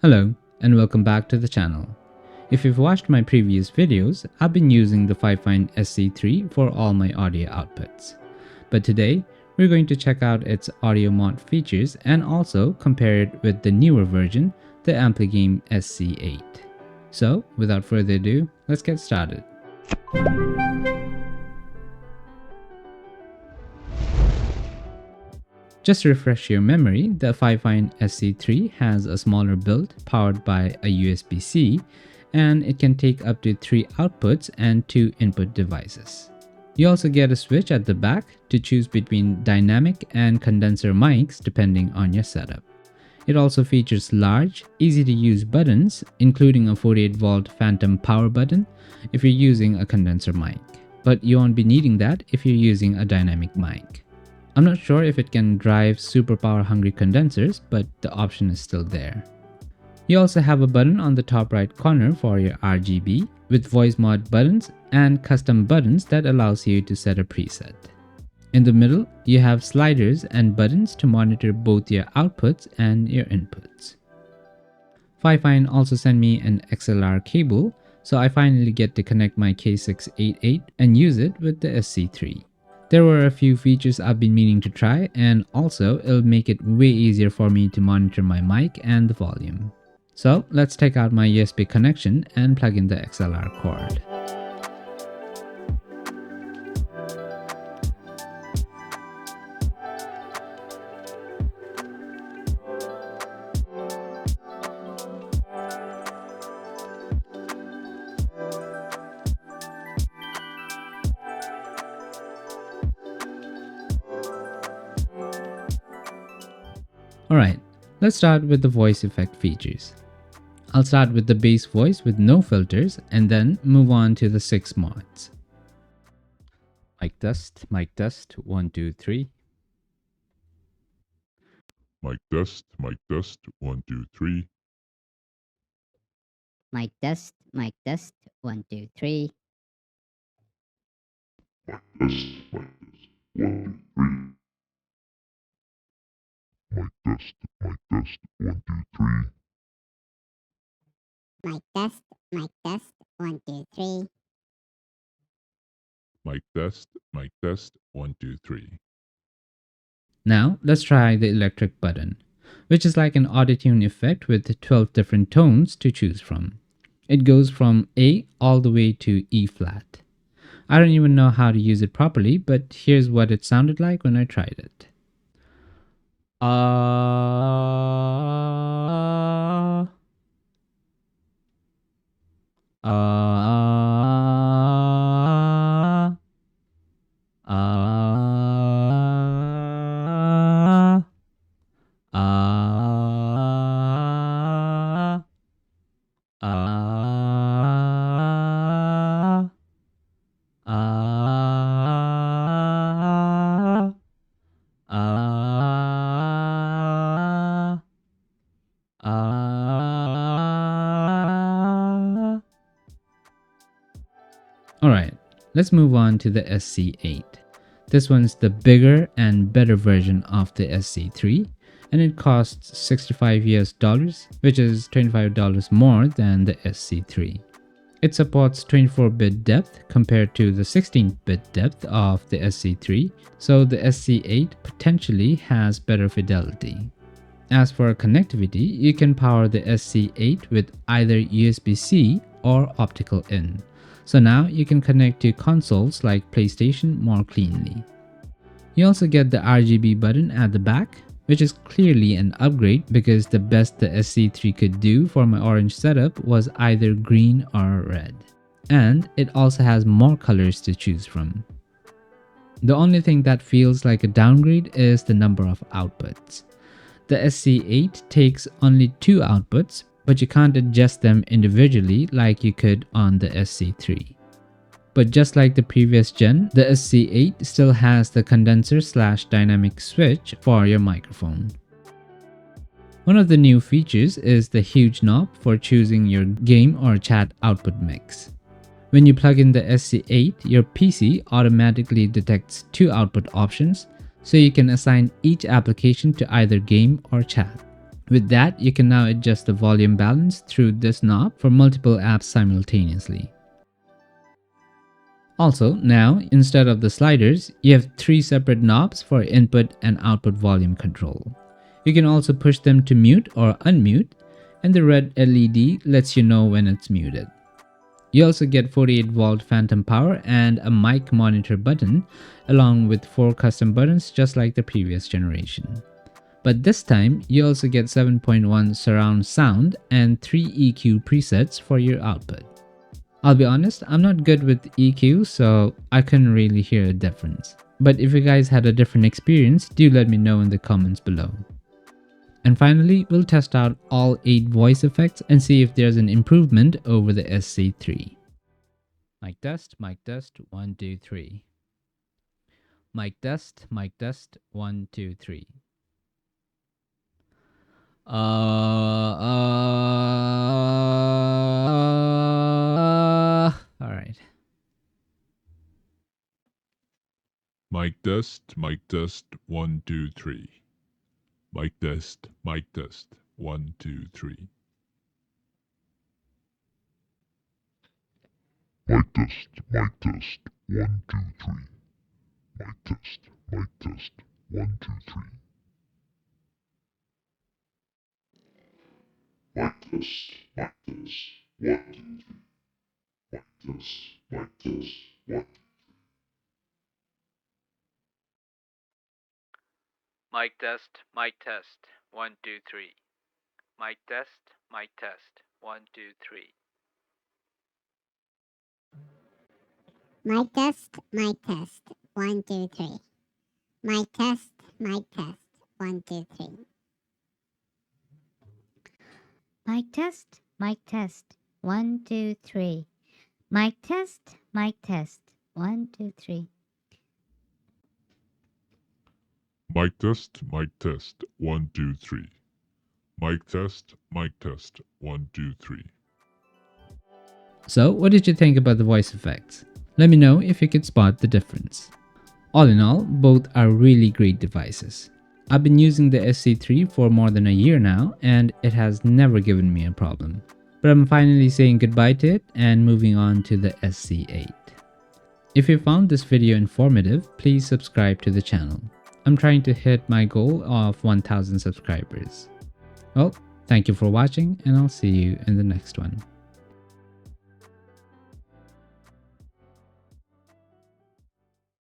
Hello and welcome back to the channel. If you've watched my previous videos, I've been using the FIFINE SC3 for all my audio outputs. But today, we're going to check out its audio mod features and also compare it with the newer version, the AmpliGame SC8. So, without further ado, let's get started. Just to refresh your memory, the FIFINE SC3 has a smaller build powered by a USB-C, and it can take up to 3 outputs and 2 input devices. You also get a switch at the back to choose between dynamic and condenser mics depending on your setup. It also features large, easy-to-use buttons, including a 48-volt phantom power button if you're using a condenser mic, but you won't be needing that if you're using a dynamic mic. I'm not sure if it can drive super power hungry condensers, but the option is still there. You also have a button on the top right corner for your RGB with voice mod buttons and custom buttons that allows you to set a preset. In the middle, you have sliders and buttons to monitor both your outputs and your inputs. FIFINE also sent me an XLR cable, so I finally get to connect my K688 and use it with the SC3. There were a few features I've been meaning to try, and also it'll make it way easier for me to monitor my mic and the volume. So let's take out my USB connection and plug in the XLR cord. Alright, let's start with the voice effect features. I'll start with the bass voice with no filters and then move on to the 6 mods. Mic test, 1, 2, 3. Mic test, 1, 2, 3. Mic test, 1, 2, 3. Mic test, 1, 2, 3. Mic test, 1, 2, 3. Mic test, 1, 2, 3. Now let's try the electric button, which is like an autotune effect with 12 different tones to choose from. It goes from A all the way to E flat. I don't even know how to use it properly, but here's what it sounded like when I tried it. Alright, let's move on to the SC8. This one's the bigger and better version of the SC3, and it costs $65 US, which is $25 more than the SC3. It supports 24-bit depth compared to the 16-bit depth of the SC3, so the SC8 potentially has better fidelity. As for connectivity, you can power the SC8 with either USB-C or optical in. So now you can connect to consoles like PlayStation more cleanly. You also get the RGB button at the back, which is clearly an upgrade because the best the SC3 could do for my orange setup was either green or red. And it also has more colors to choose from. The only thing that feels like a downgrade is the number of outputs. The SC8 takes only 2 outputs, but you can't adjust them individually like you could on the SC3. But just like the previous gen, the SC8 still has the condenser/dynamic switch for your microphone. One of the new features is the huge knob for choosing your game or chat output mix. When you plug in the SC8, your PC automatically detects 2 output options, so you can assign each application to either game or chat. With that, you can now adjust the volume balance through this knob for multiple apps simultaneously. Also, now, instead of the sliders, you have 3 separate knobs for input and output volume control. You can also push them to mute or unmute, and the red LED lets you know when it's muted. You also get 48-volt phantom power and a mic monitor button, along with 4 custom buttons just like the previous generation. But this time, you also get 7.1 surround sound and 3 EQ presets for your output. I'll be honest, I'm not good with EQ, so I couldn't really hear a difference. But if you guys had a different experience, do let me know in the comments below. And finally, we'll test out all 8 voice effects and see if there's an improvement over the SC3. Mic test, 1, 2, 3. Mic test, 1, 2, 3. All right. Mic test, 1, 2, 3. Mic test, 1, 2, 3. Mic test, 1, 2, 3. Mic test, 1, 2, 3. Mic test, 1, 2, 3. Mic test, 1. Mic test, 1, 2, 3. Mic test, 1, 2, 3. Mic test, 1, 2, 3. Mic test, 1, 2, 3. Mic test, 1, 2, 3. Mic test, 1, 2, 3. Mic test, 1, 2, 3. Mic test, 1, 2, 3. So, what did you think about the voice effects? Let me know if you could spot the difference. All in all, both are really great devices. I've been using the SC3 for more than a year now, and it has never given me a problem. But I'm finally saying goodbye to it and moving on to the SC8. If you found this video informative, please subscribe to the channel. I'm trying to hit my goal of 1000 subscribers. Well, thank you for watching, and I'll see you in the next one.